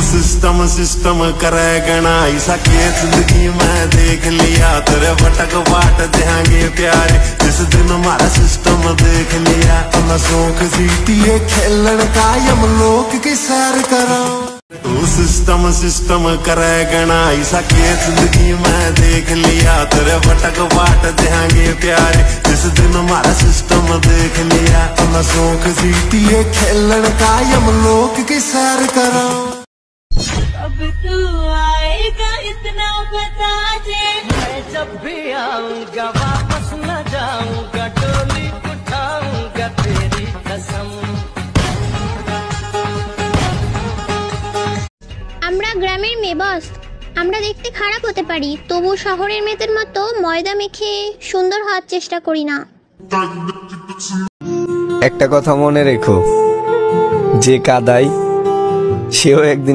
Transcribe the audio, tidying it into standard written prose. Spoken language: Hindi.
सिस्टम सिस्टम करे गणाई सके जिंदगी में देख लिया तेरे भटक बाट देंगे प्यारे जिस दिन हमारा सिस्टम देख लिया अपना शौक जीतिए खेलन का यम लोग की सैर करो तू सिस्टम सिस्टम करे गणाई सके जिंदगी में देख लिया तेरे भटक बाट देंगे प्यारे जिस दिन हमारा सिस्टम देख लिया अपना शौक जीतिए खेलन का यम लोग की सैर करो अब तू आएगा इतना बता दे मैं जब भी आऊंगा वापस न जाऊंगा डोली उठाऊंगा तेरी कसम। আমরা গ্রামের মেয়ে বস, আমরা দেখতে খারাপ হতে পারি, তবু শহরের মেয়েদের মতো ময়দা মেখে সুন্দর হওয়ার চেষ্টা করি না। একটা কথা মনে রেখো, যে কাদায় সেও একদিন